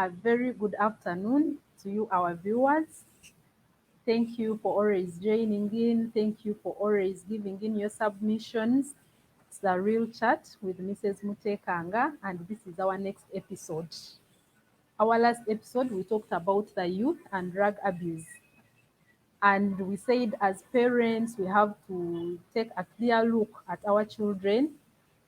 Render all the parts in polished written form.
A very good afternoon to you, our viewers. Thank you for always joining in. Thank you for always giving in your submissions. It's the Real Chat with Mrs. Mutekanga, and this is our next episode. Our last episode, we talked about the youth and drug abuse. And we said as parents, we have to take a clear look at our children,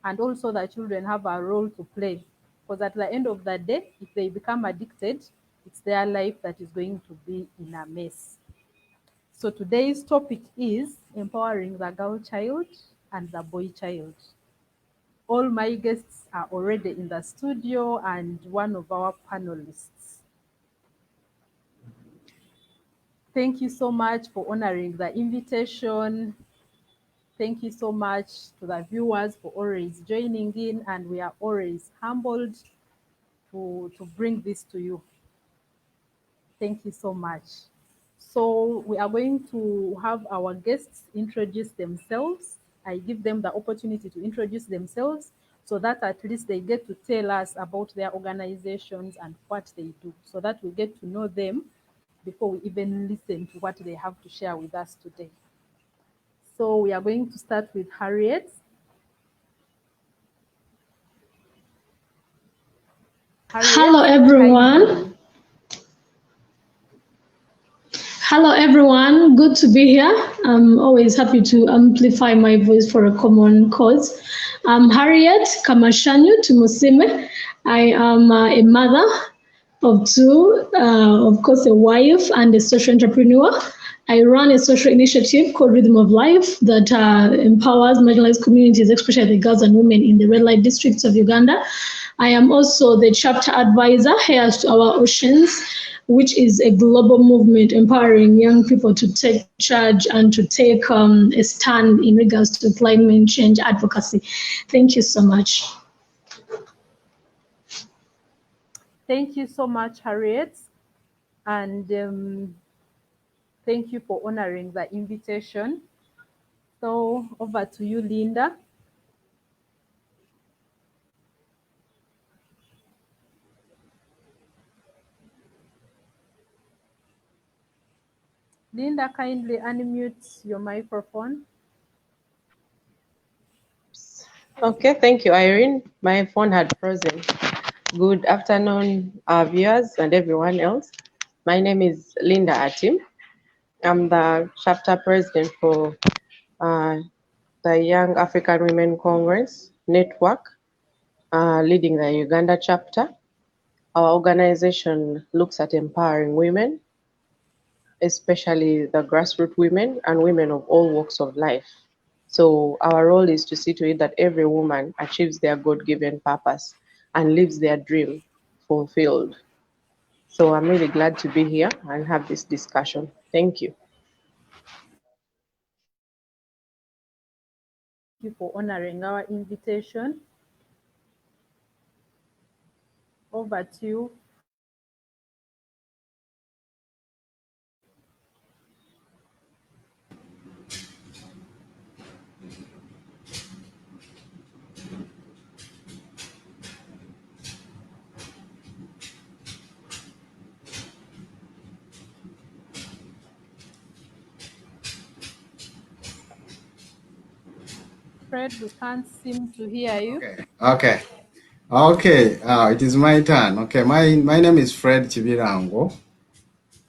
and also the children have a role to play. Because at the end of the day, if they become addicted, it's their life that is going to be in a mess. So today's topic is empowering the girl child and the boy child. All my guests are already in the studio and one of our panelists. Thank you so much for honoring the invitation. Thank you so much to the viewers for always joining in, and we are always humbled to bring this to you. Thank you so much. So we are going to have our guests introduce themselves. I give them the opportunity to introduce themselves so that at least they get to tell us about their organizations and what they do, so that we get to know them before we even listen to what they have to share with us today. So we are going to start with Harriet. Hello everyone. Hello everyone, good to be here. I'm always happy to amplify my voice for a common cause. I'm Harriet Kamashanyu Tumusime. I am a mother of two, of course a wife and a social entrepreneur. I run a social initiative called Rhythm of Life that empowers marginalized communities, especially the girls and women in the red light districts of Uganda. I am also the chapter advisor here to Our Oceans, which is a global movement empowering young people to take charge and to take a stand in regards to climate change advocacy. Thank you so much. Thank you so much, Harriet. And thank you for honoring the invitation. So over to you, Linda. Linda, kindly unmute your microphone. Okay, thank you, Irene. My phone had frozen. Good afternoon, our viewers and everyone else. My name is Linda Atim. I'm the chapter president for the Young African Women Congress Network, leading the Uganda chapter. Our organization looks at empowering women, especially the grassroots women and women of all walks of life. So our role is to see to it that every woman achieves their God-given purpose and lives their dream fulfilled. So I'm really glad to be here and have this discussion. Thank you. Thank you for honoring our invitation. Over to you. Fred, we can't seem to hear you. Okay. It is my turn. Okay, my name is Fred Chibirango.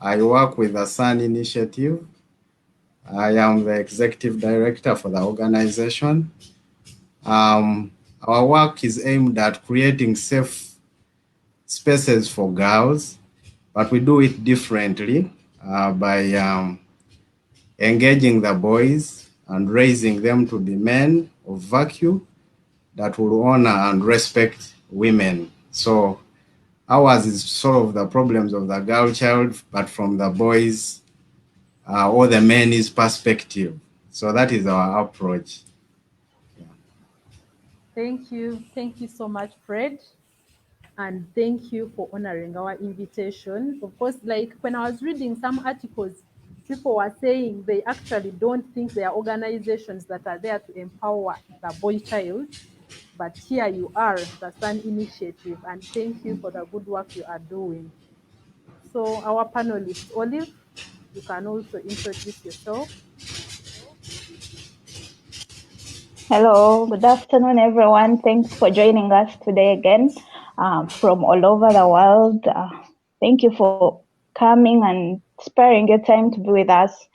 I work with the Sun Initiative. I am the executive director for the organization. Our work is aimed at creating safe spaces for girls, but we do it differently by engaging the boys and raising them to be men of virtue that will honor and respect women. So ours is solve the problems of the girl child, but from the boys or the men's perspective. So that is our approach. Thank you. Thank you so much, Fred. And thank you for honoring our invitation. Of course, like when I was reading some articles, people were saying they actually don't think there are organizations that are there to empower the boy child. But here you are, the Sun Initiative, and thank you for the good work you are doing. So our panelist, Olive, you can also introduce yourself. Hello, good afternoon, everyone. Thanks for joining us today again from all over the world. Thank you for coming and sparing your time to be with us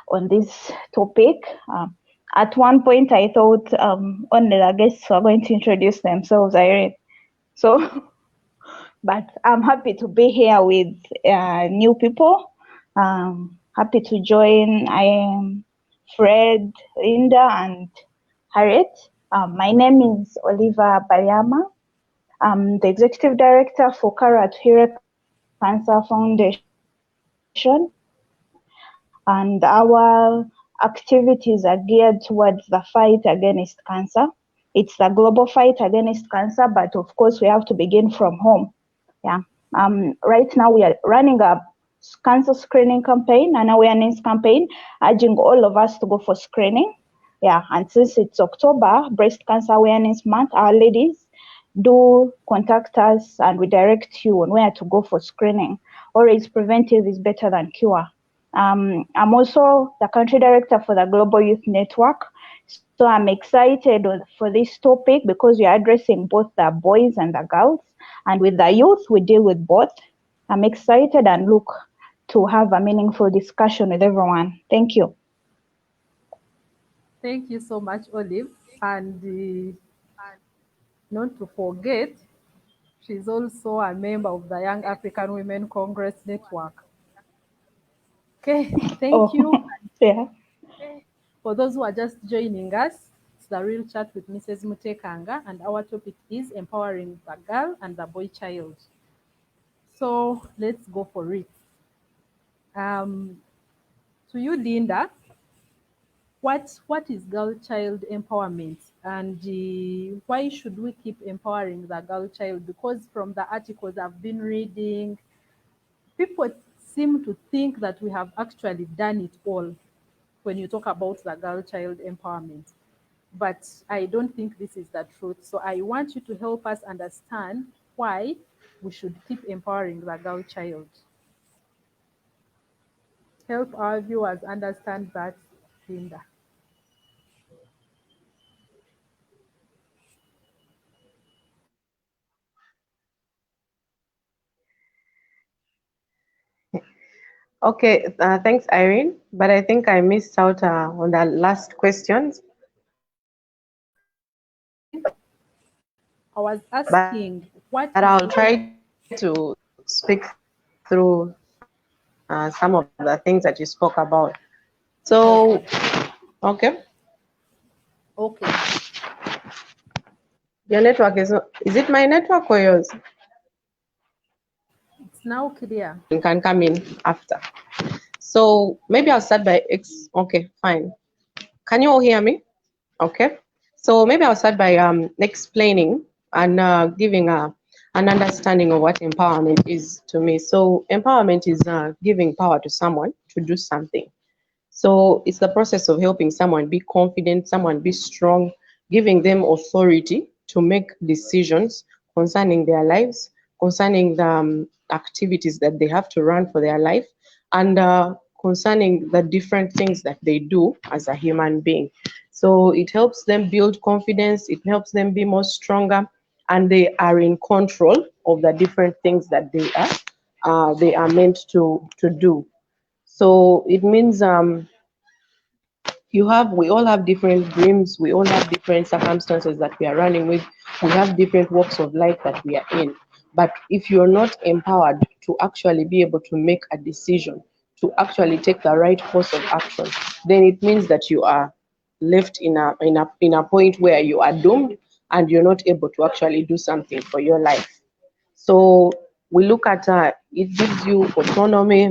on this topic. At one point, I thought only the guests were going to introduce themselves, Irene. So, but I'm happy to be here with new people. Happy to join. I am Fred, Linda, and Harriet. My name is Oliver Bayama. I'm the Executive Director for Kara Atwire Cancer Foundation, and our activities are geared towards the fight against cancer. It's the global fight against cancer, but of course we have to begin from home. Yeah. Right now we are running a cancer screening campaign, an awareness campaign, urging all of us to go for screening. Yeah, and since it's October, Breast Cancer Awareness Month, our ladies do contact us and we direct you on where to go for screening. Always preventive is better than cure. I'm also the country director for the Global Youth Network. So I'm excited for this topic because we are addressing both the boys and the girls. And with the youth, we deal with both. I'm excited and look to have a meaningful discussion with everyone. Thank you. Thank you so much, Olive. And not to forget, she's also a member of the Young African Women Congress Network. Okay, thank you. Yeah. For those who are just joining us, it's the Real Chat with Mrs. Mutekanga, and our topic is empowering the girl and the boy child. So let's go for it. To you, Linda, what is girl child empowerment, and why should we keep empowering the girl child? Because from the articles I've been reading, people seem to think that we have actually done it all when you talk about the girl child empowerment. But I don't think this is the truth. So I want you to help us understand why we should keep empowering the girl child. Help our viewers understand that, Linda. Okay, thanks, Irene. But I think I missed out on the last questions. I was asking, what But is I'll try to speak through some of the things that you spoke about. So, okay. Okay. Your network is it my network or yours? It's now clear. You can come in after. So maybe I'll start by okay, fine. Can you all hear me? Okay. So maybe I'll start by explaining and giving an understanding of what empowerment is to me. So empowerment is giving power to someone to do something. So it's the process of helping someone be confident, someone be strong, giving them authority to make decisions concerning their lives, concerning the activities that they have to run for their life, and concerning the different things that they do as a human being. So it helps them build confidence, it helps them be more stronger, and they are in control of the different things that they are meant to do. So it means we all have different dreams, we all have different circumstances that we are running with, we have different walks of life that we are in. But if you're not empowered to actually be able to make a decision, to actually take the right course of action, then it means that you are left in a point where you are doomed and you're not able to actually do something for your life. So we look at it gives you autonomy.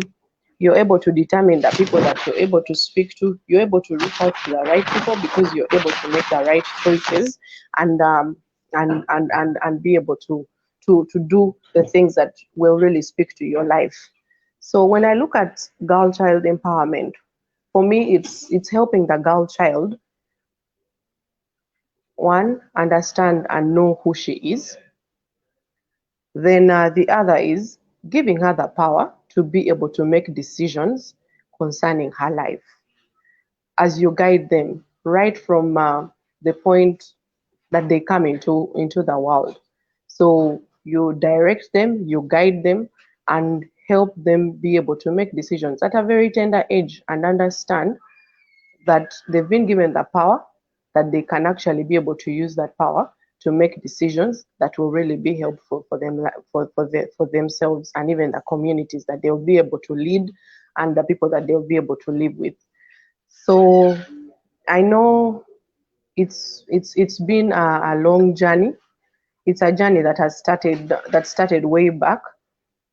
You're able to determine the people that you're able to speak to. You're able to reach out to the right people because you're able to make the right choices and be able to do the things that will really speak to your life. So when I look at girl child empowerment, for me it's helping the girl child one, understand and know who she is. Then the other is giving her the power to be able to make decisions concerning her life as you guide them right from the point that they come into the world. So you direct them, you guide them, and help them be able to make decisions at a very tender age and understand that they've been given the power, that they can actually be able to use that power to make decisions that will really be helpful for them, for themselves, and even the communities that they'll be able to lead and the people that they'll be able to live with. So I know it's been a long journey. It's a journey that started way back,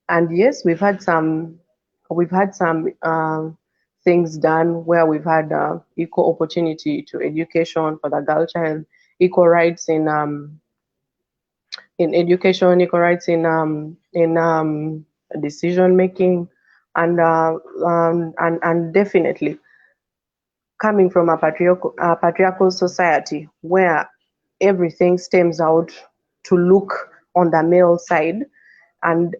and yes, we've had some things done where we've had equal opportunity to education for the girl child, equal rights in education, equal rights in decision making, and definitely coming from a patriarchal society where everything stems out to look on the male side, and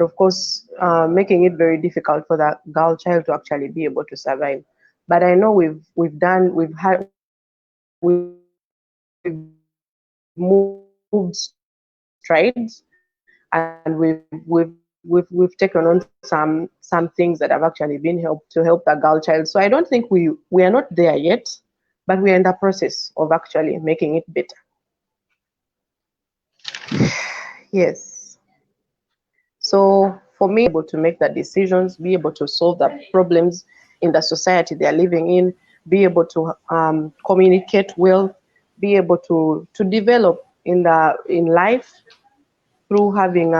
of course making it very difficult for the girl child to actually be able to survive. But I know we've moved strides, and we've taken on some things that have actually been helped to help the girl child. So I don't think we are not there yet, but we are in the process of actually making it better. Yes. So for me, able to make the decisions, be able to solve the problems in the society they are living in, be able to communicate well, be able to develop in life through having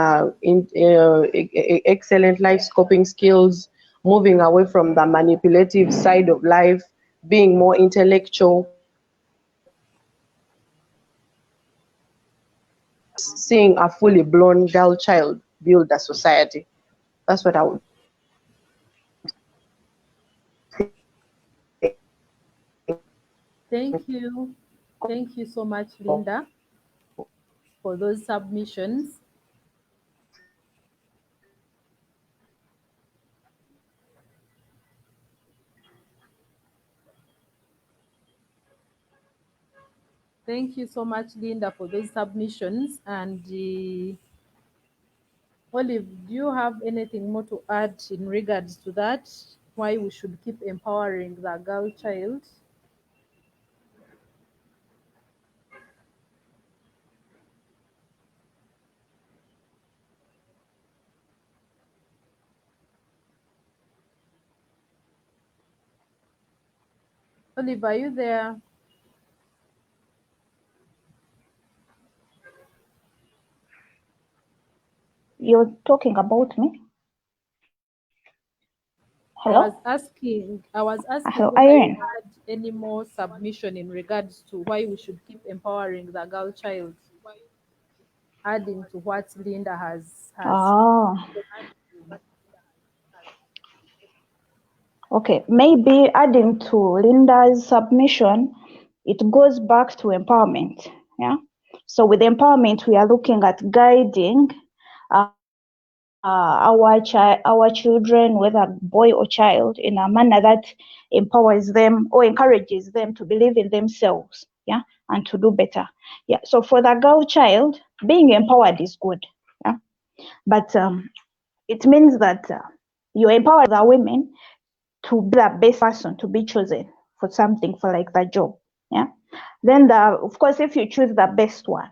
excellent life scoping skills, moving away from the manipulative side of life, being more intellectual, seeing a fully blown girl child build a society. That's what I would. Thank you. Thank you so much, Linda, for those submissions. Thank you so much, Linda, for those submissions. And Olive, do you have anything more to add in regards to that? Why we should keep empowering the girl child? Olive, are you there? You're talking about me? I Hello? was asking Hello, whether you Irene. had any more submission in regards to why we should keep empowering the girl child, adding to what Linda has Oh, okay. Maybe adding to Linda's submission, it goes back to empowerment. Yeah. So with empowerment, we are looking at guiding our children, whether boy or child, in a manner that empowers them or encourages them to believe in themselves, yeah, and to do better. Yeah. So for the girl child, being empowered is good, yeah, but it means that you empower the women to be the best person to be chosen for something, for like the job, yeah. Then of course, if you choose the best one,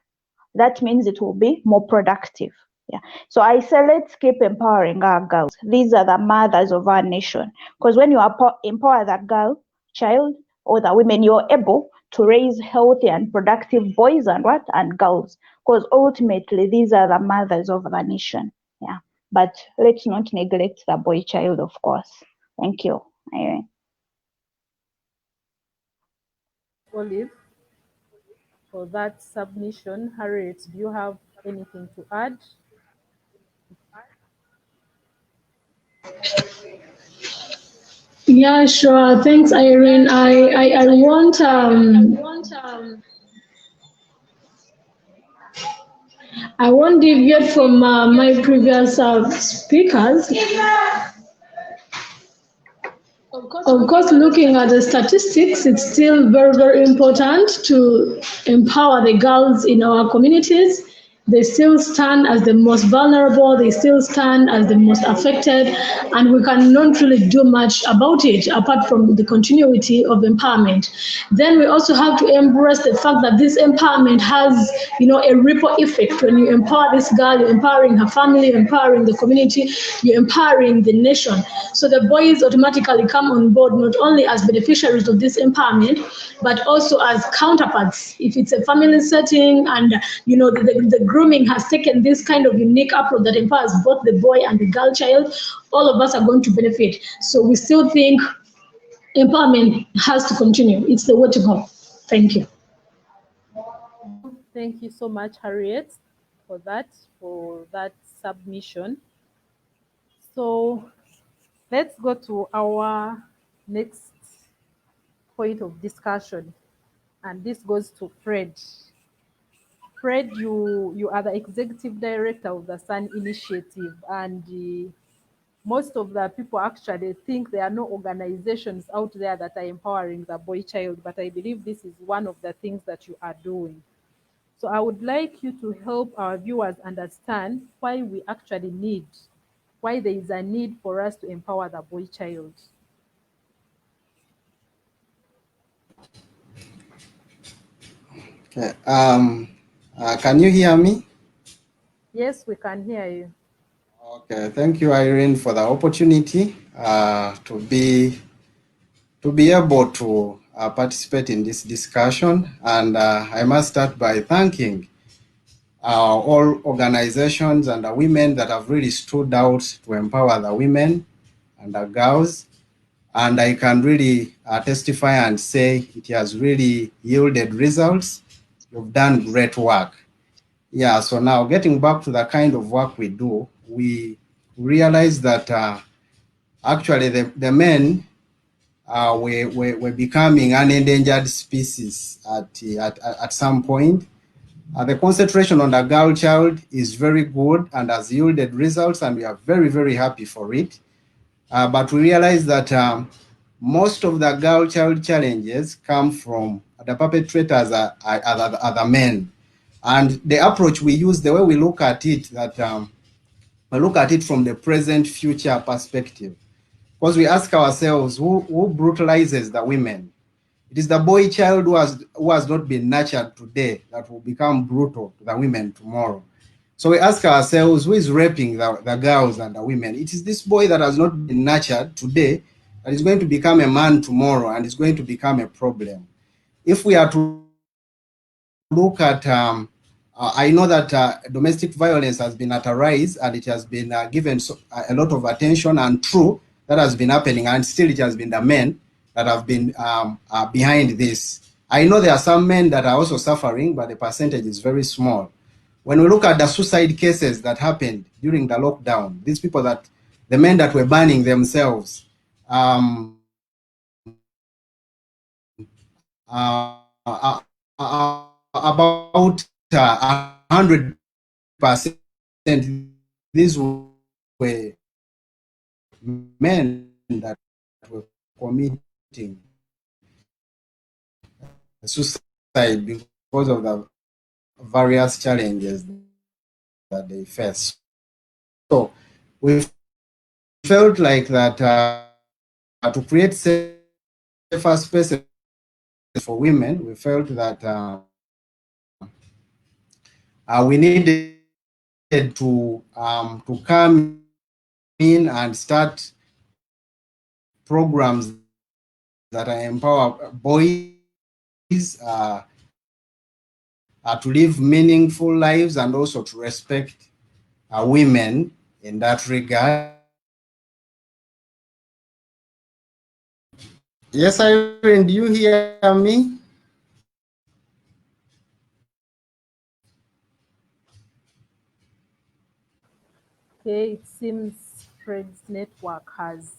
that means it will be more productive. Yeah. So I say let's keep empowering our girls. These are the mothers of our nation. Because when you empower that girl, child, or the women, you're able to raise healthy and productive boys and girls. Because ultimately these are the mothers of the nation. Yeah. But let's not neglect the boy child, of course. Thank you, Irene. Olive for that submission. Harriet, do you have anything to add? Yeah, sure. Thanks, Irene. I want I won't deviate from my previous speakers. Of course, looking at the statistics, it's still very, very important to empower the girls in our communities. They still stand as the most vulnerable, they still stand as the most affected, and we cannot really do much about it apart from the continuity of empowerment. Then we also have to embrace the fact that this empowerment has, a ripple effect. When you empower this girl, you're empowering her family, you're empowering the community, you're empowering the nation. So the boys automatically come on board not only as beneficiaries of this empowerment, but also as counterparts. If it's a family setting and the grooming has taken this kind of unique approach that empowers both the boy and the girl child, all of us are going to benefit. So we still think empowerment has to continue. It's the way to go. Thank you. Thank you so much, Harriet, for that submission. So let's go to our next point of discussion, and this goes to Fred. Fred, you are the executive director of the Sun Initiative, and most of the people actually think there are no organizations out there that are empowering the boy child, but I believe this is one of the things that you are doing. So I would like you to help our viewers understand why there is a need for us to empower the boy child. Okay. Can you hear me? Yes, we can hear you. Okay. Thank you, Irene, for the opportunity to be able to participate in this discussion. And I must start by thanking all organizations and the women that have really stood out to empower the women and the girls. And I can really testify and say it has really yielded results. You've done great work. Yeah, so now getting back to the kind of work we do, we realize that actually the men we're becoming an endangered species at some point. The concentration on the girl child is very good and has yielded results, and we are very, very happy for it. But we realize that most of the girl child challenges come from the perpetrators are the men. And the approach we use, the way we look at it, that we look at it from the present future perspective. Because we ask ourselves, who brutalizes the women? It is the boy child who has not been nurtured today that will become brutal to the women tomorrow. So we ask ourselves, who is raping the girls and the women? It is this boy that has not been nurtured today that is going to become a man tomorrow and is going to become a problem. If we are to look at, I know that domestic violence has been at a rise and it has been given a lot of attention, and true, that has been happening, and still it has been the men that have been behind this. I know there are some men that are also suffering, but the percentage is very small. When we look at the suicide cases that happened during the lockdown, these people the men that were burning themselves, about 100%, these were men that were committing suicide because of the various challenges that they face. So we felt like that to create safer spaces for women, we felt that we needed to come in and start programs that empower boys to live meaningful lives and also to respect women in that regard. Yes, Irene, do you hear me? Okay, it seems Fred's network has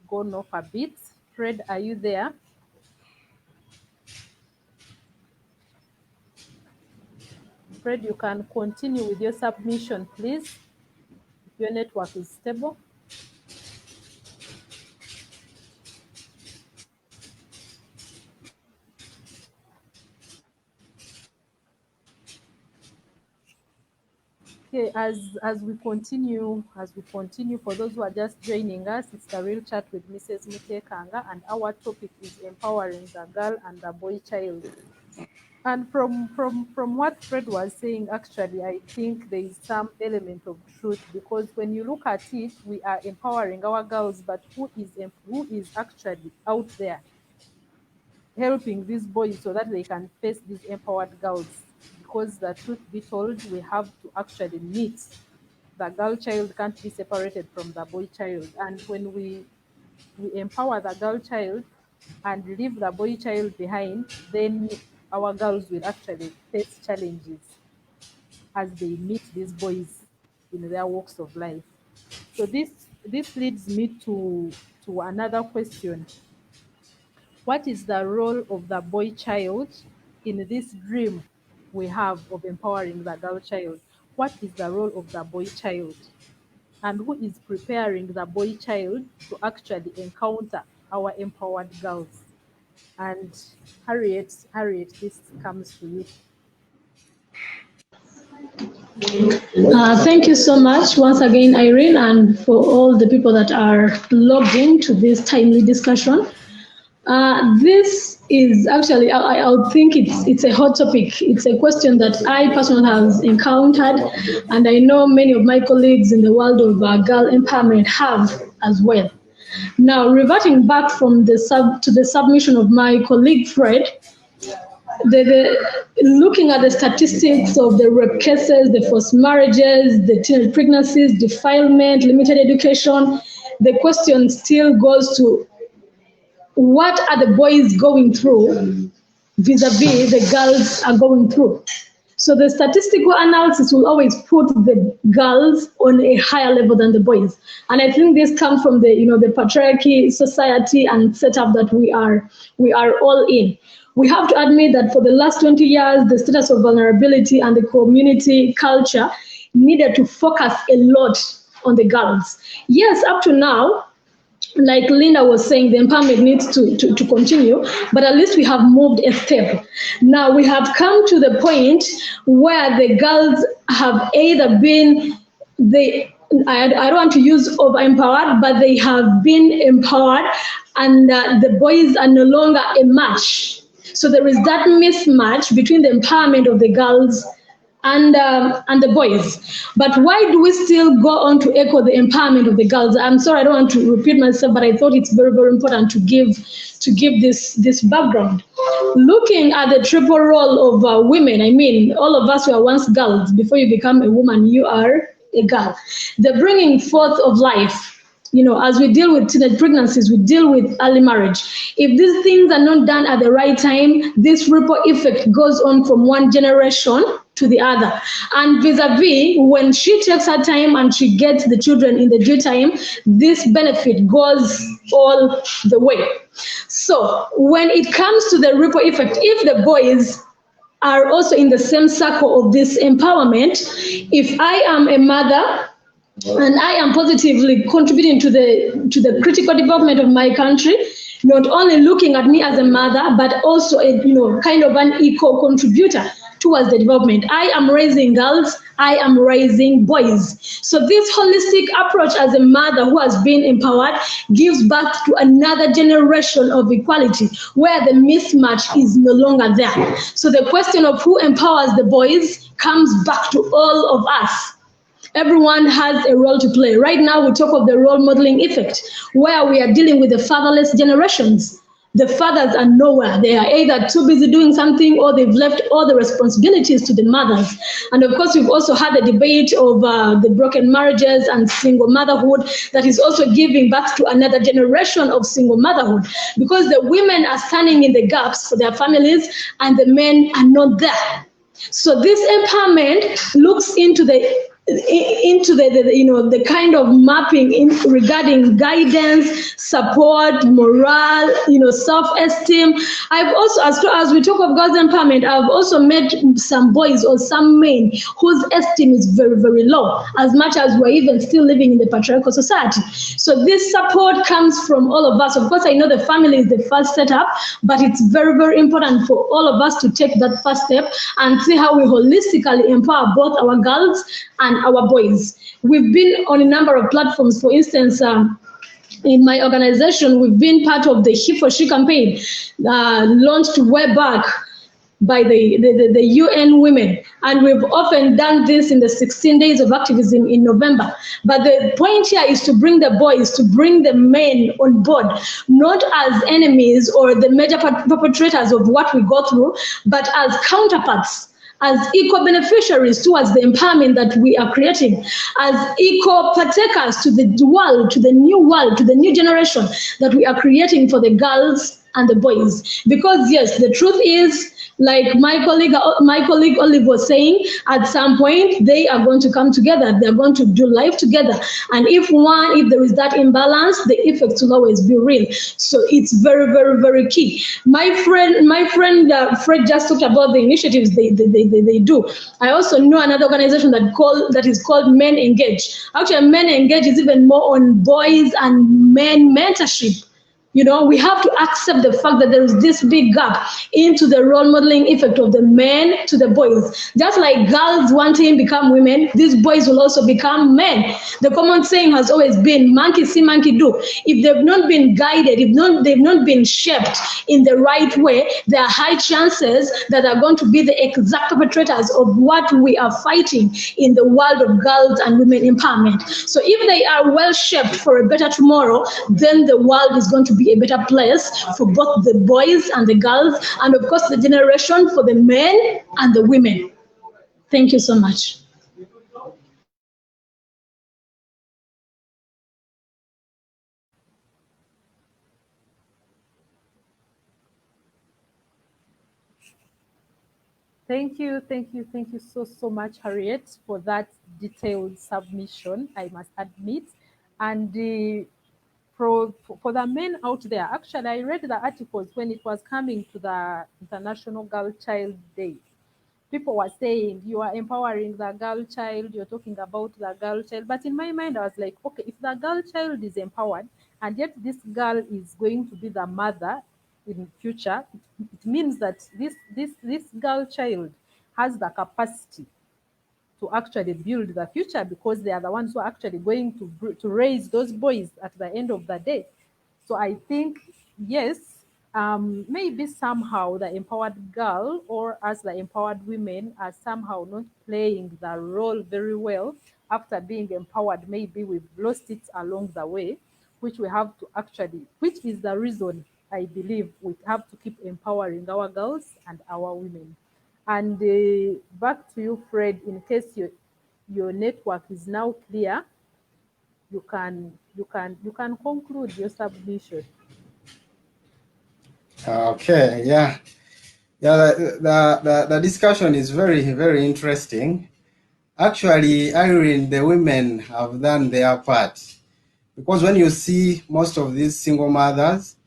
gone off a bit. Fred, are you there? Fred, you can continue with your submission, please, if your network is stable. Okay, as we continue, for those who are just joining us, it's the Real Chat with Mrs. Mutekanga, and our topic is empowering the girl and the boy child. And from what Fred was saying, actually, I think there is some element of truth, because when you look at it, we are empowering our girls, but who is actually out there helping these boys so that they can face these empowered girls? Because the truth be told, we have to actually meet. The girl child can't be separated from the boy child. And when we empower the girl child and leave the boy child behind, then our girls will actually face challenges as they meet these boys in their walks of life. So this leads me to another question. What is the role of the boy child in this dream we have of empowering the girl child? What is the role of the boy child? And who is preparing the boy child to actually encounter our empowered girls? And Harriet, this comes to you. Thank you so much once again, Irene, and for all the people that are logged in to this timely discussion. This is actually, I would think it's a hot topic. It's a question that I personally have encountered, and I know many of my colleagues in the world of girl empowerment have as well. Now, reverting back from the submission of my colleague Fred, looking at the statistics of the rape cases, the forced marriages, the teenage pregnancies, defilement, limited education, the question still goes to, what are the boys going through vis-a-vis the girls are going through? So the statistical analysis will always put the girls on a higher level than the boys. And I think this comes from the patriarchy society and setup that we are all in. We have to admit that for the last 20 years, the status of vulnerability and the community culture needed to focus a lot on the girls. Yes, up to now, like Linda was saying, the empowerment needs to continue, but at least we have moved a step. Now we have come to the point where the girls have either been, I don't want to use over-empowered, but they have been empowered, and the boys are no longer a match. So there is that mismatch between the empowerment of the girls and the boys. But why do we still go on to echo the empowerment of the girls? I'm sorry, I don't want to repeat myself, but I thought it's very, very important to give this background. Looking at the triple role of women, I mean, all of us were once girls. Before you become a woman, you are a girl. The bringing forth of life. As we deal with teenage pregnancies, we deal with early marriage. If these things are not done at the right time, this ripple effect goes on from one generation to the other. And vis-a-vis, when she takes her time and she gets the children in the due time, this benefit goes all the way. So when it comes to the ripple effect, if the boys are also in the same circle of this empowerment, if I am a mother, and I am positively contributing to the critical development of my country, not only looking at me as a mother, but also a kind of an equal contributor towards the development. I am raising girls, I am raising boys. So this holistic approach as a mother who has been empowered gives birth to another generation of equality where the mismatch is no longer there. So the question of who empowers the boys comes back to all of us. Everyone has a role to play. Right now, we talk of the role modeling effect, where we are dealing with the fatherless generations. The fathers are nowhere. They are either too busy doing something or they've left all the responsibilities to the mothers. And of course, we've also had the debate of the broken marriages and single motherhood that is also giving birth to another generation of single motherhood, because the women are standing in the gaps for their families and the men are not there. So this empowerment looks into the into the kind of mapping in regarding guidance, support, morale, self-esteem. I've also, as we talk of girls empowerment, I've also met some boys or some men whose esteem is very, very low, as much as we're even still living in the patriarchal society. So this support comes from all of us. Of course, I know the family is the first setup, but it's very, very important for all of us to take that first step and see how we holistically empower both our girls and our boys. We've been on a number of platforms. For instance, in my organization, we've been part of the He for She campaign, launched way back by the UN Women. And we've often done this in the 16 days of activism in November. But the point here is to bring the boys, to bring the men on board, not as enemies or the major perpetrators of what we go through, but as counterparts, as equal beneficiaries towards the empowerment that we are creating, as equal partakers to the world, to the new generation that we are creating for the girls and the boys. Because yes, the truth is, like my colleague Olive was saying, at some point they are going to come together. They're going to do life together. And if there is that imbalance, the effects will always be real. So it's very, very, very key. My friend Fred just talked about the initiatives they do. I also know another organization that is called Men Engage. Actually, Men Engage is even more on boys and men mentorship. We have to accept the fact that there is this big gap into the role modeling effect of the men to the boys. Just like girls one time become women, these boys will also become men. The common saying has always been, monkey see, monkey do. If they've not been guided, they've not been shaped in the right way, there are high chances that they're going to be the exact perpetrators of what we are fighting in the world of girls and women empowerment. So if they are well shaped for a better tomorrow, then the world is going to be a better place for both the boys and the girls, and of course the generation for the men and the women. Thank you so much. Thank you so much, Harriet, for that detailed submission, I must admit. And for the men out there, actually, I read the articles when it was coming to the International Girl Child Day. People were saying, you are empowering the girl child, you're talking about the girl child. But in my mind, I was like, okay, if the girl child is empowered, and yet this girl is going to be the mother in future, it means that this girl child has the capacity to actually build the future, because they are the ones who are actually going to raise those boys at the end of the day. So I think, yes, maybe somehow the empowered girl or as the empowered women are somehow not playing the role very well after being empowered. Maybe we've lost it along the way, which is the reason I believe we have to keep empowering our girls and our women. And back to you, Fred, in case your network is now clear, you can conclude your submission. Okay, yeah. The discussion is very, very interesting. Actually, Irene, the women have done their part, because when you see most of these single mothers,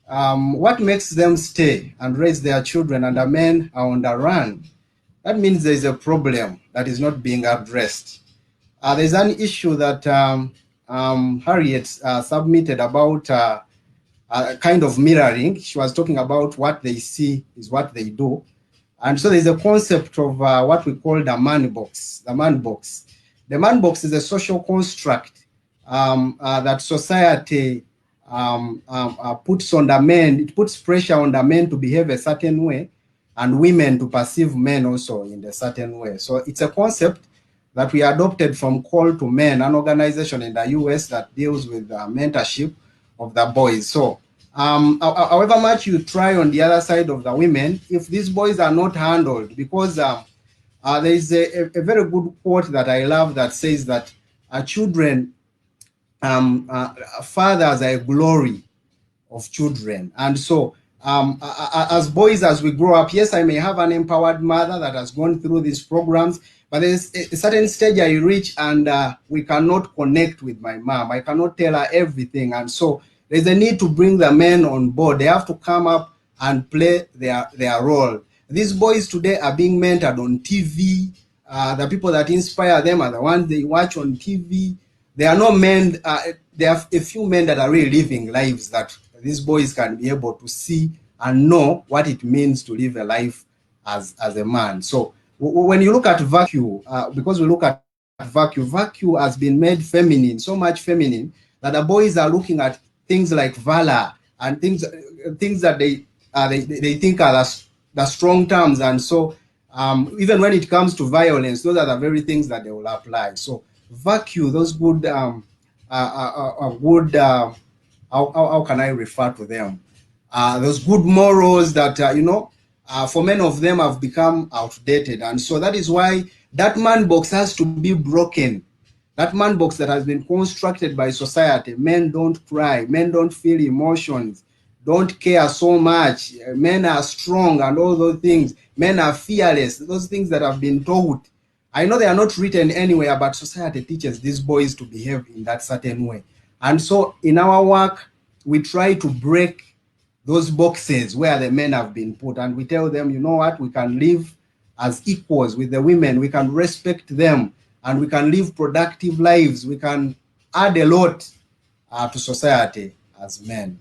what makes them stay and raise their children and the men are on the run? That means there is a problem that is not being addressed. There's an issue that Harriet submitted about kind of mirroring. She was talking about what they see is what they do. And so there's a concept of what we call the man box. The man box. The man box is a social construct that society puts on the men. It puts pressure on the men to behave a certain way, and women to perceive men also in a certain way. So it's a concept that we adopted from Call to Men, an organization in the US that deals with mentorship of the boys. So however much you try on the other side of the women, if these boys are not handled, because there is a very good quote that I love that says that children, fathers are a glory of children. And so as boys, as we grow up, yes, I may have an empowered mother that has gone through these programs, But there's a certain stage I reach and we cannot connect with my mom. I cannot tell her everything. And so there's a need to bring the men on board. They have to come up and play their role. These boys today are being mentored on TV. The people that inspire them are the ones they watch on TV. There are no men, there are a few men that are really living lives that these boys can be able to see and know what it means to live a life as a man. So when you look at Vacuum, because we look at Vacuum has been made feminine, so much feminine, that the boys are looking at things like valor and things that they think are the strong terms. And so even when it comes to violence, those are the very things that they will apply. So Vacuum, those good, good how can I refer to them? Those good morals that, for many of them have become outdated. And so that is why that man box has to be broken. That man box that has been constructed by society. Men don't cry, men don't feel emotions, don't care so much. Men are strong and all those things. Men are fearless. Those things that have been taught. I know they are not written anywhere, but society teaches these boys to behave in that certain way. And so in our work, we try to break those boxes where the men have been put, and we tell them, you know what, we can live as equals with the women, we can respect them, and we can live productive lives. We can add a lot to society as men.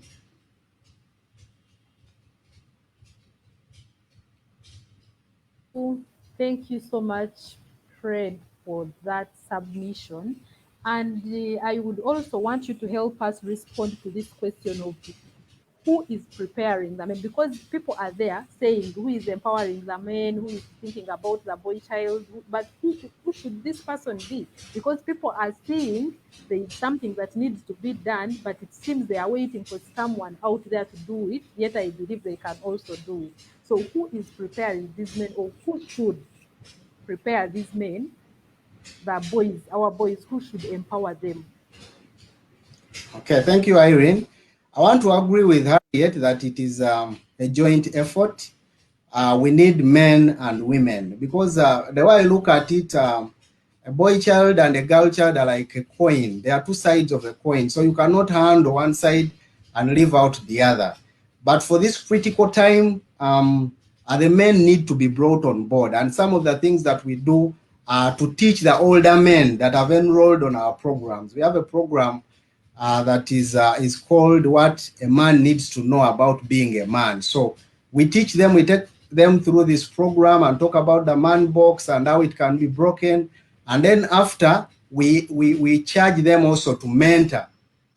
Thank you so much, Fred, for that submission. And I would also want you to help us respond to this question of who is preparing the men, because people are there saying who is empowering the men, who is thinking about the boy child, but who should this person be? Because people are seeing there is something that needs to be done, but it seems they are waiting for someone out there to do it, yet I believe they can also do it. So who is preparing these men, or who should prepare these men, the boys, our boys, who should empower them? Okay, thank you, Irene. I want to agree with Harriet that it is a joint effort. We need men and women, because the way I look at it, a boy child and a girl child are like a coin. They are two sides of a coin. So you cannot handle one side and leave out the other. But for this critical time, the men need to be brought on board. And some of the things that we do are to teach the older men that have enrolled on our programs. We have a program that is called What a Man Needs to Know About Being a Man. So we teach them, we take them through this program and talk about the man box and how it can be broken. And then after, we charge them also to mentor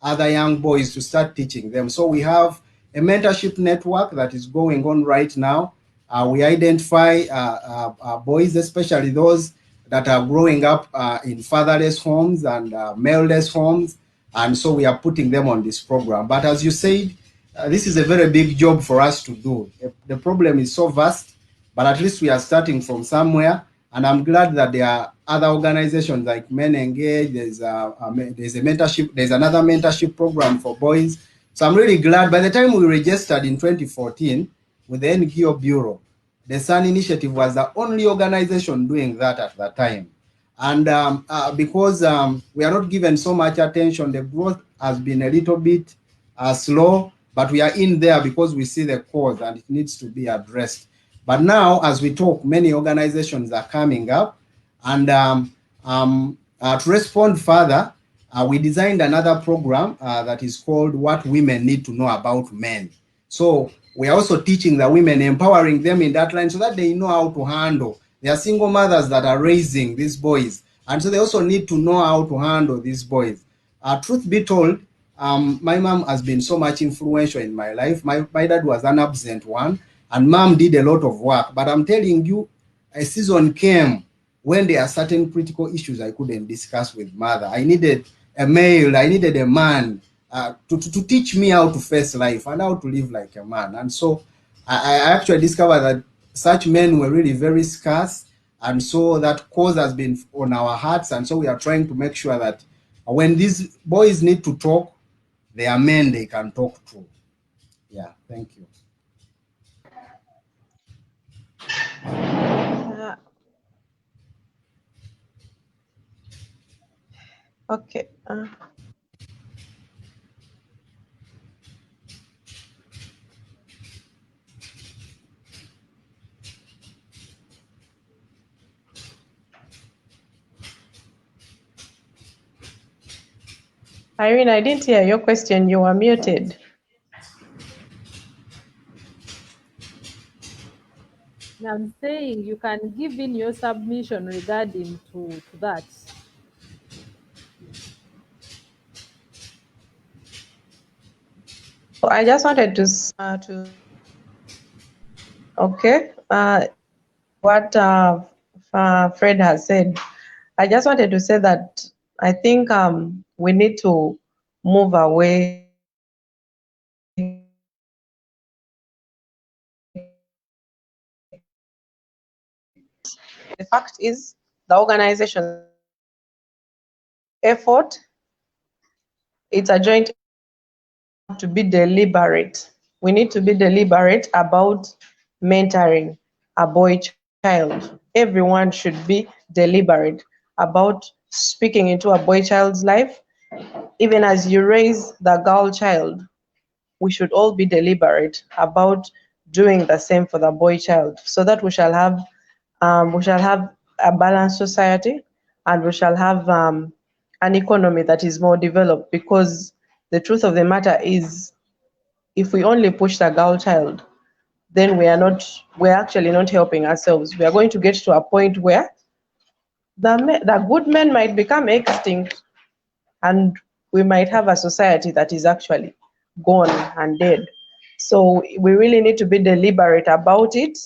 other young boys to start teaching them. So we have a mentorship network that is going on right now. We identify boys, especially those that are growing up in fatherless homes and male-less homes. And so we are putting them on this program. But as you said, this is a very big job for us to do. The problem is so vast, but at least we are starting from somewhere. And I'm glad that there are other organizations like Men Engage. There's a mentorship. There's another mentorship program for boys. So I'm really glad. By the time we registered in 2014 with the NGO Bureau, the Sun Initiative was the only organization doing that at that time. And because we are not given so much attention, the growth has been a little bit slow, but we are in there because we see the cause and it needs to be addressed. But now, as we talk, many organizations are coming up. And to respond further, we designed another program that is called What Women Need to Know About Men. So we are also teaching the women, empowering them in that line so that they know how to handle. There are single mothers that are raising these boys. And so they also need to know how to handle these boys. Truth be told, my mom has been so much influential in my life. My dad was an absent one, and mom did a lot of work. But I'm telling you, a season came when there are certain critical issues I couldn't discuss with mother. I needed a male, I needed a man to teach me how to face life and how to live like a man. And so I actually discovered that such men were really very scarce. And so that cause has been on our hearts. And so we are trying to make sure that when these boys need to talk, they are men they can talk to. Yeah, thank you. Okay. Irene, I didn't hear your question. You were muted. I'm saying you can give in your submission regarding to that. I just wanted to okay, what Fred has said. I just wanted to say that I think we need to move away. The fact is, the organization effort, it's a joint to be deliberate. We need to be deliberate about mentoring a boy child. Everyone should be deliberate about speaking into a boy child's life. Even as you raise the girl child, we should all be deliberate about doing the same for the boy child, so that we shall have a balanced society, and we shall have an economy that is more developed. Because the truth of the matter is, if we only push the girl child, then we're actually not helping ourselves. We are going to get to a point where the good men might become extinct, and we might have a society that is actually gone and dead. So we really need to be deliberate about it.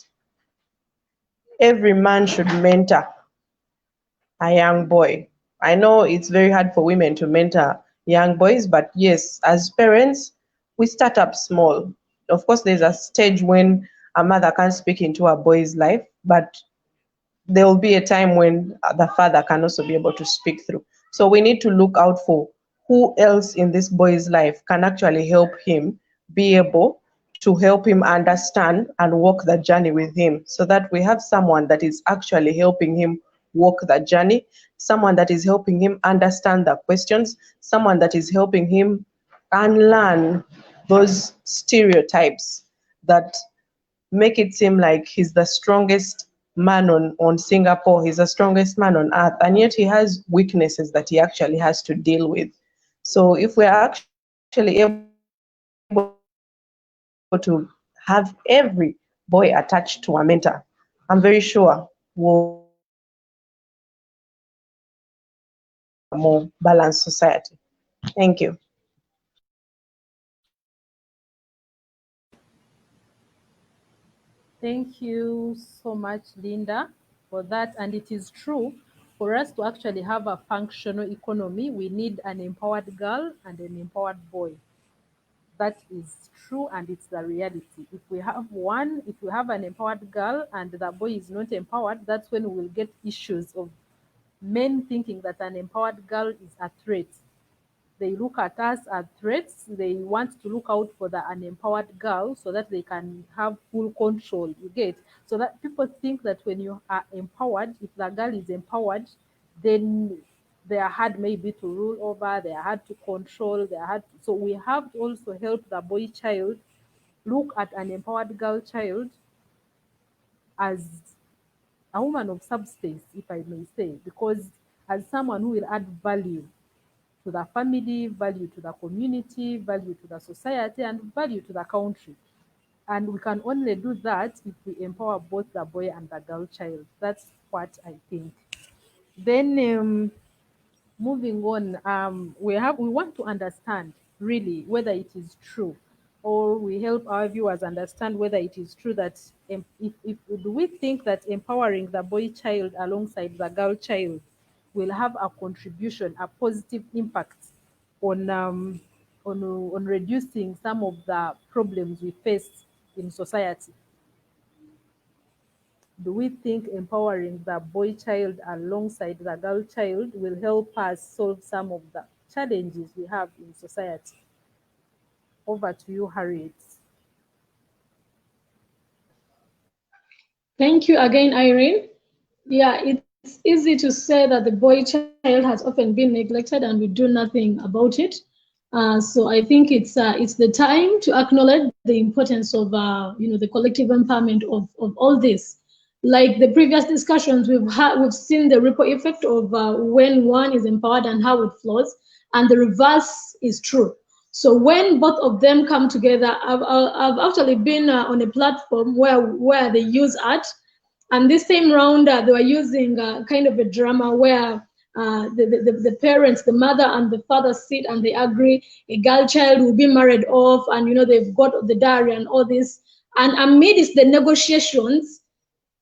Every man should mentor a young boy. I know it's very hard for women to mentor young boys, but yes, as parents, we start up small. Of course, there's a stage when a mother can't speak into a boy's life, but there will be a time when the father can also be able to speak through. So we need to look out for who else in this boy's life can actually help him be able to help him understand and walk the journey with him, so that we have someone that is actually helping him walk the journey, someone that is helping him understand the questions, someone that is helping him unlearn those stereotypes that make it seem like he's the strongest man on Singapore, he's the strongest man on earth, and yet he has weaknesses that he actually has to deal with. So if we're actually able to have every boy attached to a mentor, I'm very sure we'll have a more balanced society. Thank you. Thank you so much, Linda, for that. And it is true, for us to actually have a functional economy, we need an empowered girl and an empowered boy. That is true, and it's the reality. If we have an empowered girl and the boy is not empowered, that's when we will get issues of men thinking that an empowered girl is a threat. They look at us as threats. They want to look out for the unempowered girl so that they can have full control. You get? So that people think that when you are empowered, if the girl is empowered, then they are hard maybe to rule over, they are hard to control, they are hard. So we have to also help the boy child look at an empowered girl child as a woman of substance, if I may say, because as someone who will add value to the family, value to the community, value to the society, and value to the country. And we can only do that if we empower both the boy and the girl child. That's what I think. Then moving on, we want to understand really whether it is true, or we help our viewers understand whether it is true that if do we think that empowering the boy child alongside the girl child will have a contribution, a positive impact on on reducing some of the problems we face in society. Do we think empowering the boy child alongside the girl child will help us solve some of the challenges we have in society? Over to you, Harriet. Thank you again, Irene. Yeah, it's easy to say that the boy child has often been neglected and we do nothing about it. So I think it's the time to acknowledge the importance of the collective empowerment of all this. Like the previous discussions we've seen the ripple effect of when one is empowered and how it flows, and the reverse is true. So when both of them come together, I've actually been on a platform where they use art, and this time round, they were using kind of a drama where the parents, the mother and the father sit and they agree a girl child will be married off, and they've got the dowry and all this. And amidst the negotiations,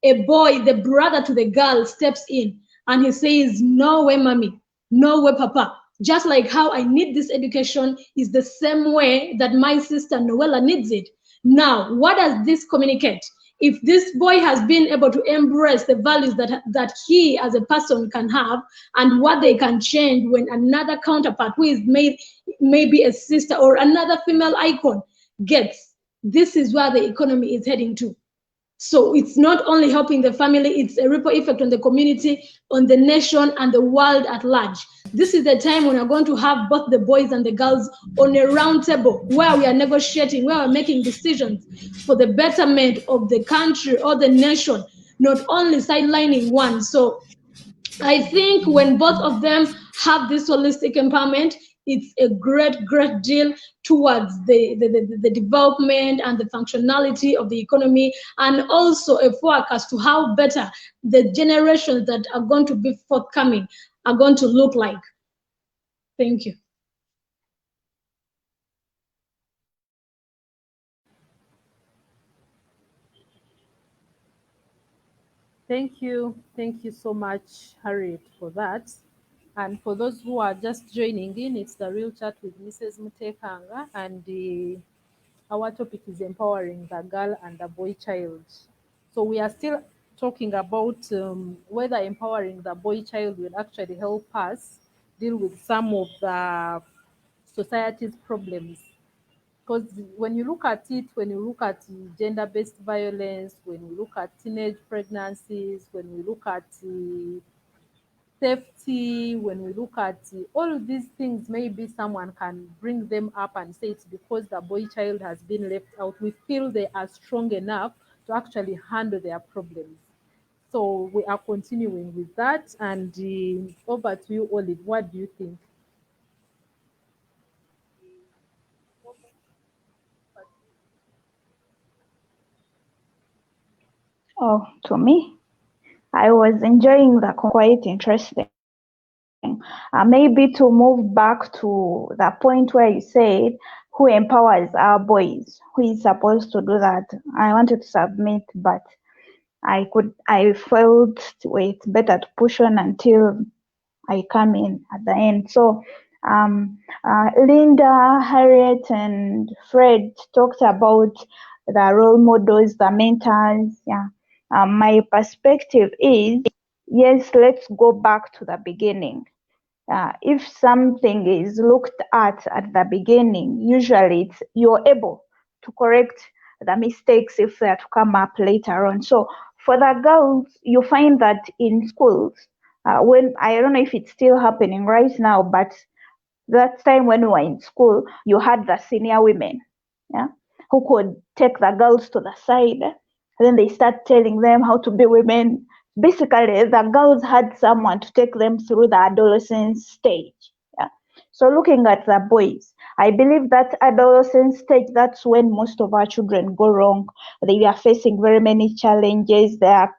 a boy, the brother to the girl, steps in and he says, "No way, mommy, no way, papa. Just like how I need this education is the same way that my sister Noella needs it." Now, what does this communicate? If this boy has been able to embrace the values that he as a person can have and what they can change when another counterpart who is maybe a sister or another female icon gets, this is where the economy is heading to. So it's not only helping the family, it's a ripple effect on the community, on the nation, and the world at large. This is the time when we're going to have both the boys and the girls on a round table where we are negotiating, where we're making decisions for the betterment of the country or the nation, not only sidelining one. So I think when both of them have this holistic empowerment, it's a great deal towards the development and the functionality of the economy, and also a forecast to how better the generations that are going to be forthcoming are going to look like. Thank you. Thank you so much, Harriet, for that. And for those who are just joining in, it's the Real Chat with Mrs. Mutekanga, and our topic is empowering the girl and the boy child. So we are still talking about whether empowering the boy child will actually help us deal with some of the society's problems. Because when you look at it, when you look at gender-based violence, when we look at teenage pregnancies, when we look at safety, when we look at all of these things, maybe someone can bring them up and say it's because the boy child has been left out. We feel they are strong enough to actually handle their problems. So we are continuing with that. And over to you, Olive. What do you think? Oh, to me, I was enjoying the quite interesting. Maybe to move back to the point where you said, who empowers our boys? Who is supposed to do that? I wanted to submit, but I felt it's better to push on until I come in at the end. So Linda, Harriet, and Fred talked about the role models, the mentors. Yeah. My perspective is, yes, let's go back to the beginning. If something is looked at the beginning, usually you're able to correct the mistakes if they are to come up later on. So for the girls, you find that in schools, when I don't know if it's still happening right now, but that time when we were in school, you had the senior women, yeah, who could take the girls to the side, and then they start telling them how to be women. Basically, the girls had someone to take them through the adolescence stage. Yeah. So looking at the boys, I believe that adolescence stage, that's when most of our children go wrong. They are facing very many challenges. Their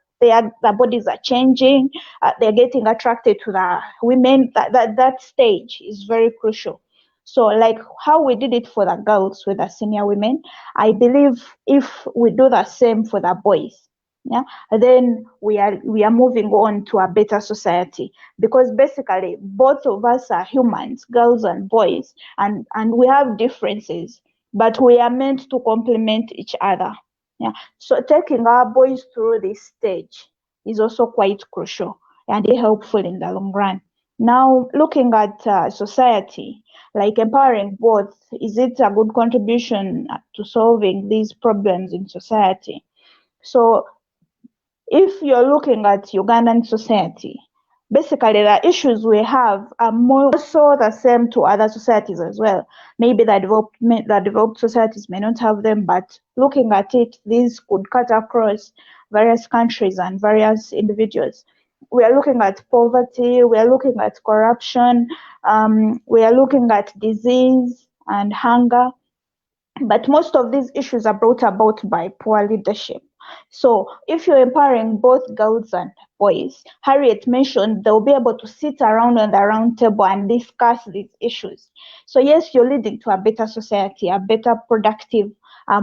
bodies are changing. They're getting attracted to the women. That stage is very crucial. So like how we did it for the girls with the senior women, I believe if we do the same for the boys, yeah, then we are moving on to a better society, because basically both of us are humans, girls and boys, and we have differences, but we are meant to complement each other. Yeah. So taking our boys through this stage is also quite crucial and helpful in the long run. Now, looking at society, like empowering both, is it a good contribution to solving these problems in society? So if you're looking at Ugandan society, basically the issues we have are more so the same to other societies as well. Maybe the developed societies may not have them, but looking at it, these could cut across various countries and various individuals. We are looking at poverty, we are looking at corruption, we are looking at disease and hunger. But most of these issues are brought about by poor leadership. So if you're empowering both girls and boys, Harriet mentioned they'll be able to sit around on the round table and discuss these issues. So yes, you're leading to a better society, a better, productive,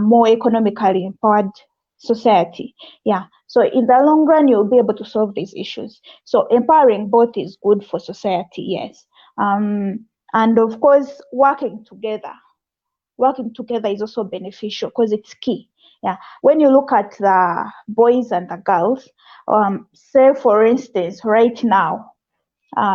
more economically empowered society. Yeah. So in the long run, you'll be able to solve these issues. So empowering both is good for society, yes. And of course, working together is also beneficial because it's key. Yeah, when you look at the boys and the girls, say for instance, right now,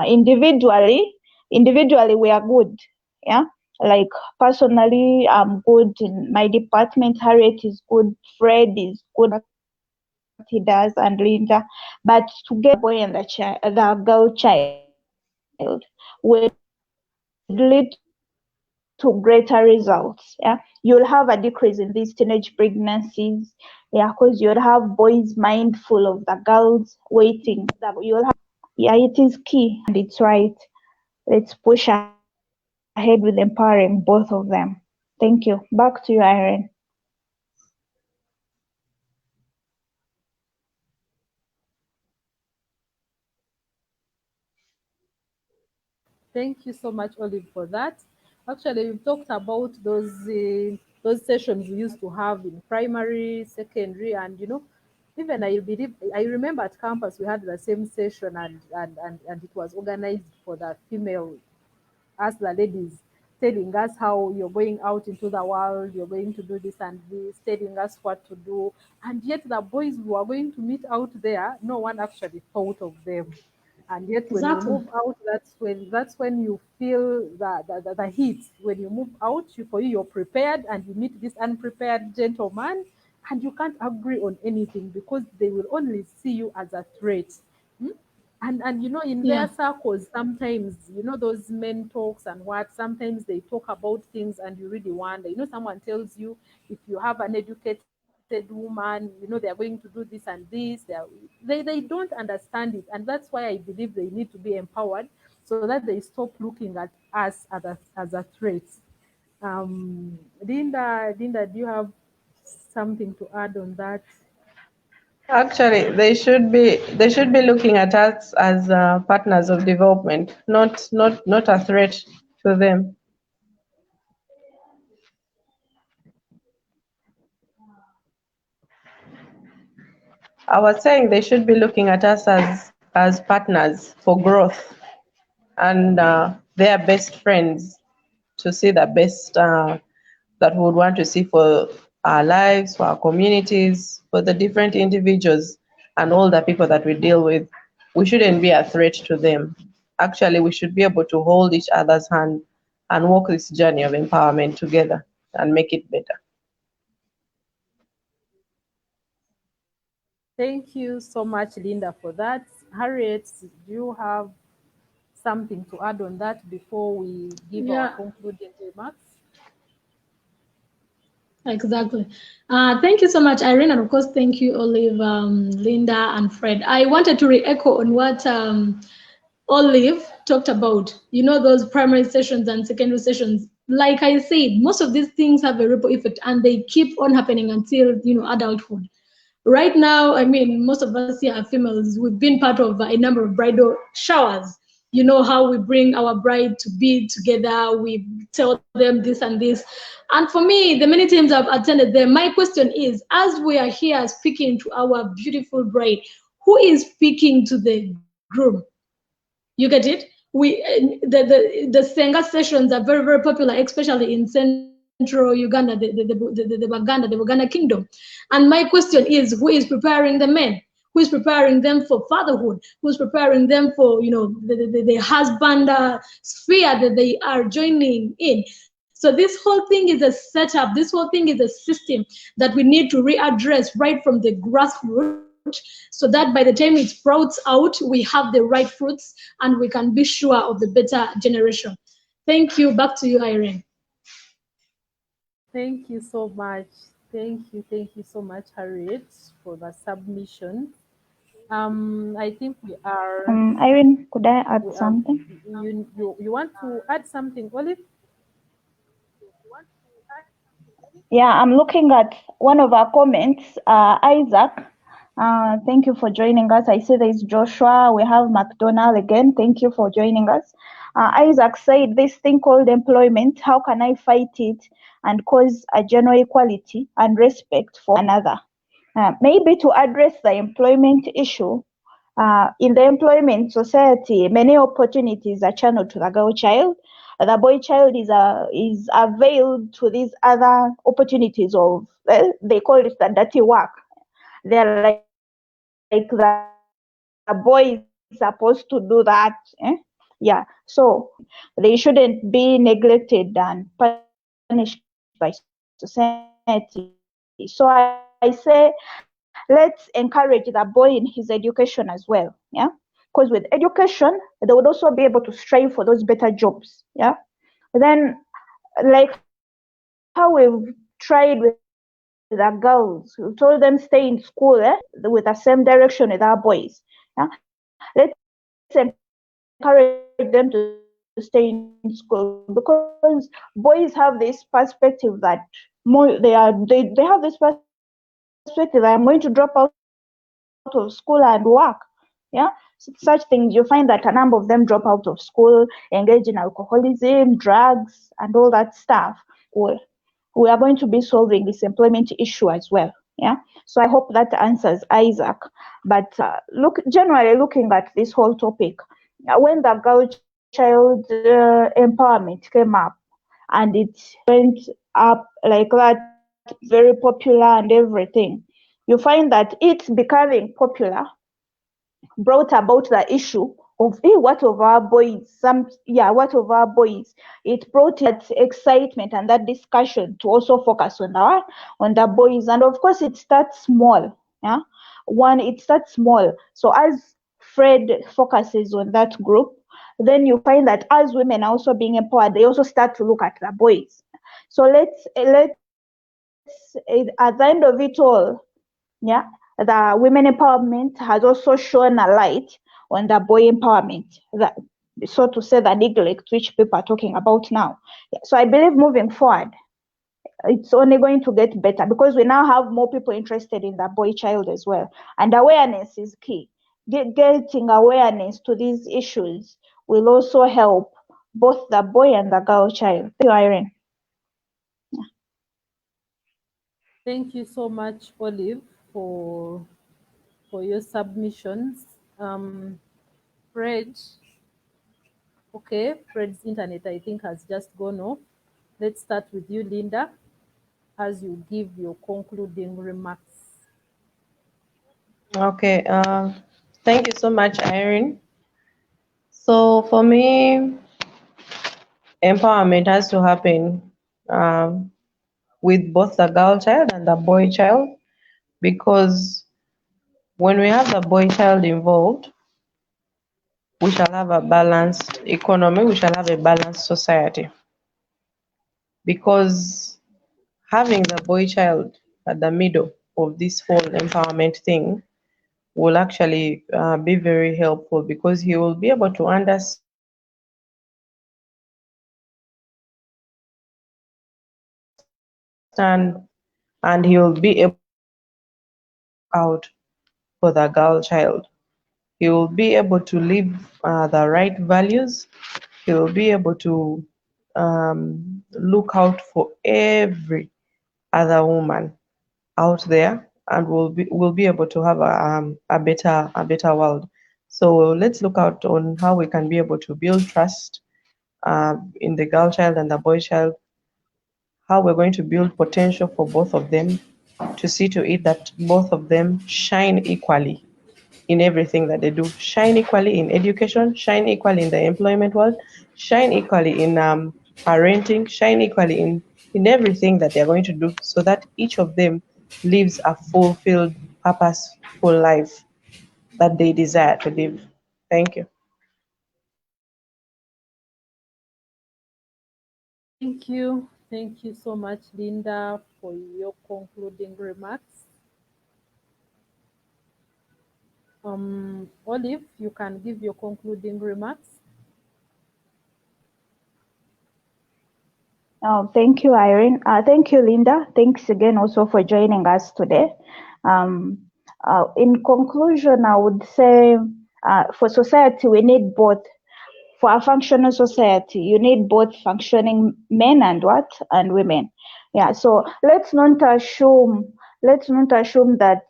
individually we are good. Yeah, like personally, I'm good in my department. Harriet is good. Fred is good at what he does, and Linda. But together, boy and the girl child will lead to greater results. Yeah, you'll have a decrease in these teenage pregnancies. Yeah, because you'll have boys mindful of the girls waiting. That you'll have. Yeah, it is key and it's right. Let's push ahead with empowering both of them. Thank you. Back to you, Irene. Thank you so much, Olive, for that. Actually, we've talked about those sessions we used to have in primary, secondary, and even I remember at campus we had the same session, and it was organized for the female, as the ladies, telling us how you're going out into the world, you're going to do this and this, telling us what to do, and yet the boys who are going to meet out there, no one actually thought of them. And yet when Exactly. you move out, that's when you feel the heat. When you move out, you're prepared, and you meet this unprepared gentleman, and you can't agree on anything because they will only see you as a threat. Hmm? And in Yeah. their circles, sometimes those men talks and what, sometimes they talk about things and you really wonder. Someone tells you, if you have an educated woman, they are going to do this and this. They don't understand it, and that's why I believe they need to be empowered so that they stop looking at us as a threat. Linda, do you have something to add on that? Actually, they should be looking at us as partners of development, not a threat to them. I was saying they should be looking at us as partners for growth, and their best friends to see the best that we would want to see for our lives, for our communities, for the different individuals and all the people that we deal with. We shouldn't be a threat to them. Actually, we should be able to hold each other's hand and walk this journey of empowerment together and make it better. Thank you so much, Linda, for that. Harriet, do you have something to add on that before we give our Yeah. concluding remarks? Exactly. Thank you so much, Irene, and of course, thank you, Olive, Linda, and Fred. I wanted to re-echo on what Olive talked about. Those primary sessions and secondary sessions. Like I said, most of these things have a ripple effect, and they keep on happening until adulthood. Right now, I mean, most of us here are females. We've been part of a number of bridal showers. You know how we bring our bride to be together. We tell them this and this. And for me, the many times I've attended them, my question is, as we are here speaking to our beautiful bride, who is speaking to the groom? You get it? The Senga sessions are very, very popular, especially in Central Uganda, the Baganda Kingdom. And my question is, who is preparing the men? Who is preparing them for fatherhood? Who is preparing them for the husband sphere that they are joining in? So this whole thing is a setup. This whole thing is a system that we need to readdress right from the grassroots so that by the time it sprouts out, we have the right fruits and we can be sure of the better generation. Thank you. Back to you, Irene. Thank you so much. Thank you so much, Harriet, for the submission. I think we are. Irene, could I add We are. something? You want to add something, Olive? Yeah, I'm looking at one of our comments. Isaac, thank you for joining us. I see there's Joshua. We have McDonald again. Thank you for joining us. Isaac said, this thing called employment, how can I fight it and cause a general equality and respect for another? Maybe to address the employment issue, in the employment society, many opportunities are channeled to the girl child. The boy child is availed to these other opportunities of, they call it the dirty work. They're like the boy is supposed to do that. Yeah, so they shouldn't be neglected and punished by society. So I say, let's encourage the boy in his education as well. Yeah, because with education, they would also be able to strive for those better jobs. Yeah, then like how we've tried with the girls, we told them stay in school with the same direction with our boys. Yeah, let's encourage them to stay in school, because boys have this perspective that more they have this perspective that I'm going to drop out of school and work. Yeah, such things, you find that a number of them drop out of school, engage in alcoholism, drugs, and all that stuff. We are going to be solving this employment issue as well. Yeah, so I hope that answers Isaac. But generally looking at this whole topic, when the girl child empowerment came up and it went up like that, very popular and everything, you find that it's becoming popular brought about the issue of what of our boys, what of our boys. It brought that excitement and that discussion to also focus on the boys. And of course it starts small. Yeah, it starts small. So as Fred focuses on that group, then you find that as women are also being empowered, they also start to look at the boys. So let's at the end of it all, yeah, the women empowerment has also shone a light on the boy empowerment, that, so to say, the neglect which people are talking about now. Yeah, so I believe moving forward, it's only going to get better because we now have more people interested in the boy child as well. And awareness is key. Getting awareness to these issues will also help both the boy and the girl child. Thank you, Irene. Thank you so much, Olive, for your submissions. Fred, okay, Fred's internet I think has just gone off. Let's start with you, Linda, as you give your concluding remarks. Okay, thank you so much, Irene. So for me, empowerment has to happen with both the girl child and the boy child, because when we have the boy child involved, we shall have a balanced economy, we shall have a balanced society. Because having the boy child at the middle of this whole empowerment thing will actually be very helpful, because he will be able to understand and he will be able out for the girl child. He will be able to live the right values. He will be able to look out for every other woman out there, and will be able to have a better world. So let's look out on how we can be able to build trust in the girl child and the boy child, how we're going to build potential for both of them, to see to it that both of them shine equally in everything that they do. Shine equally in education, shine equally in the employment world, shine equally in parenting, shine equally in everything that they're going to do, so that each of them lives a fulfilled, purposeful life that they desire to live. Thank you. Thank you. Thank you so much, Linda, for your concluding remarks. Olive, you can give your concluding remarks. Thank you, Irene. Thank you, Linda. Thanks again also for joining us today. In conclusion, I would say for society, we need both. For a functional society, you need both functioning men and what? And women. Yeah, so let's not assume that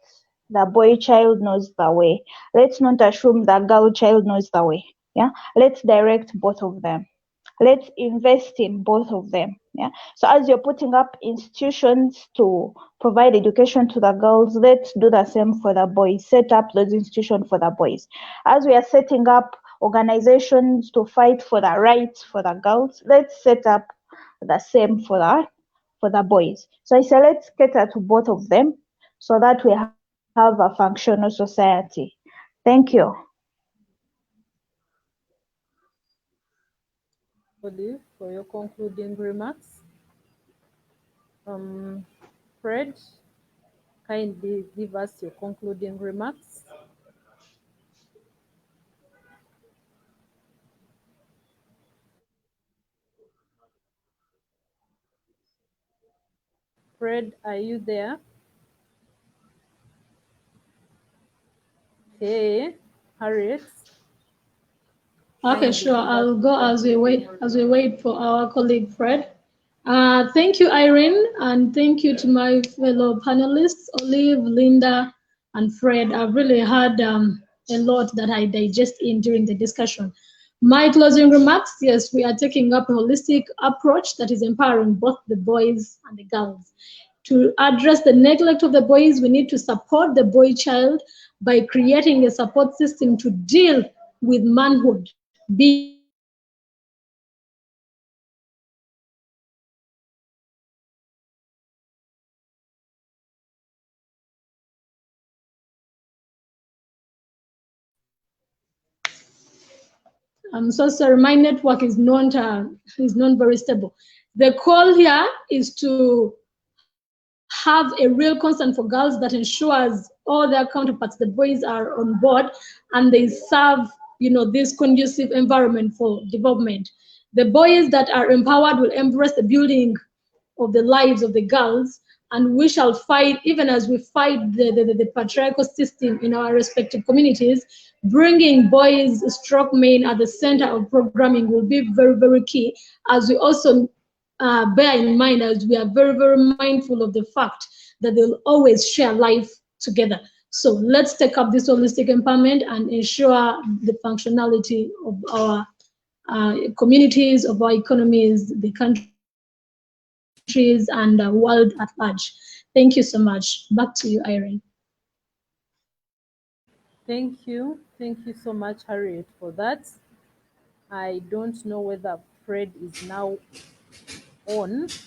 the boy child knows the way. Let's not assume the girl child knows the way. Yeah, let's direct both of them. Let's invest in both of them. Yeah, so as you're putting up institutions to provide education to the girls, let's do the same for the boys. Set up those institutions for the boys. As we are setting up organizations to fight for the rights for the girls, let's set up the same for the boys. So I say let's cater to both of them so that we have a functional society. Thank you. Olive, for your concluding remarks. Fred, kindly give us your concluding remarks. Fred, are you there? Hey, Harriet. Okay, sure. I'll go as we wait for our colleague Fred. Thank you, Irene, and thank you to my fellow panelists, Olive, Linda, and Fred. I've really had a lot that I digest in during the discussion. My closing remarks, yes, we are taking up a holistic approach that is empowering both the boys and the girls. To address the neglect of the boys, we need to support the boy child by creating a support system to deal with manhood, being I'm so sorry, my network is not very stable. The call here is to have a real concern for girls that ensures all their counterparts, the boys, are on board and they serve, this conducive environment for development. The boys that are empowered will embrace the building of the lives of the girls, and we shall fight, even as we fight the patriarchal system in our respective communities. Bringing boys stroke men at the center of programming will be very, very key, as we also bear in mind, as we are very, very mindful of the fact that they'll always share life together. So let's take up this holistic empowerment and ensure the functionality of our communities, of our economies, the countries, and the world at large. Thank you so much. Back to you, Irene. Thank you. Thank you so much, Harriet, for that. I don't know whether Fred is now on. So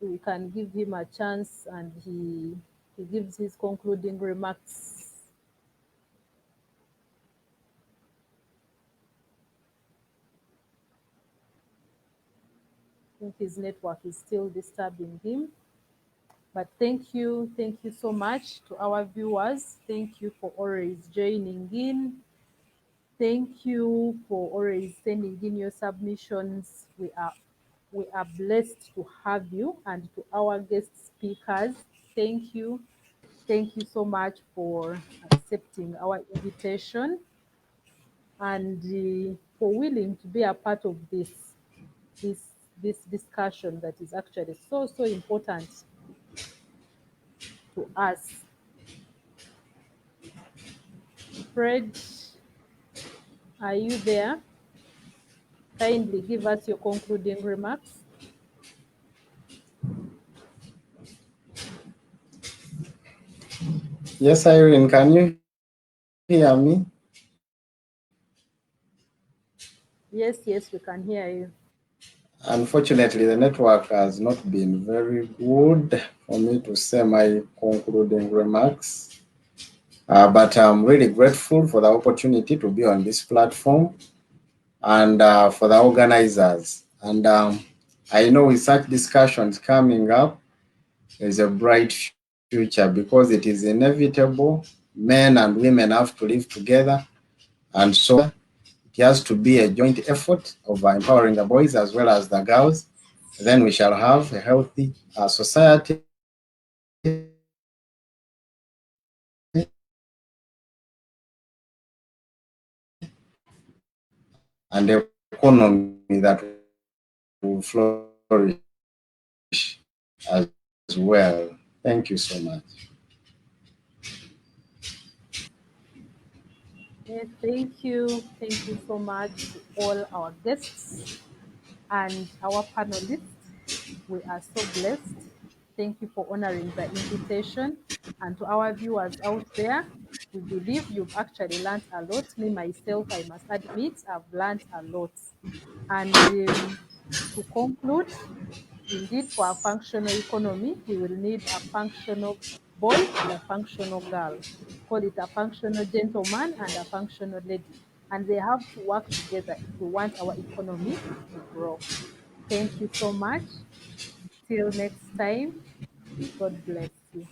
we can give him a chance and he gives his concluding remarks. I think his network is still disturbing him. But thank you so much to our viewers. Thank you for always joining in. Thank you for always sending in your submissions. We are blessed to have you, and to our guest speakers. Thank you so much for accepting our invitation and for willing to be a part of this discussion that is actually so important to us. Fred, are you there? Kindly give us your concluding remarks. Yes, Irene, can you hear me? Yes, we can hear you. Unfortunately, the network has not been very good for me to say my concluding remarks. But I'm really grateful for the opportunity to be on this platform and for the organizers. And I know with such discussions coming up, there's a bright future because it is inevitable. Men and women have to live together. And so it has to be a joint effort of empowering the boys as well as the girls. Then we shall have a healthy society and economy that will flourish as well. Thank you so much. Thank you. Thank you so much to all our guests and our panelists. We are so blessed. Thank you for honoring the invitation. And to our viewers out there, we believe you've actually learned a lot. Me, myself, I must admit, I've learned a lot. And to conclude, indeed, for a functional economy, we will need a functional boy and a functional girl. Call it a functional gentleman and a functional lady. And they have to work together if we want our economy to grow. Thank you so much. Till next time, God bless you.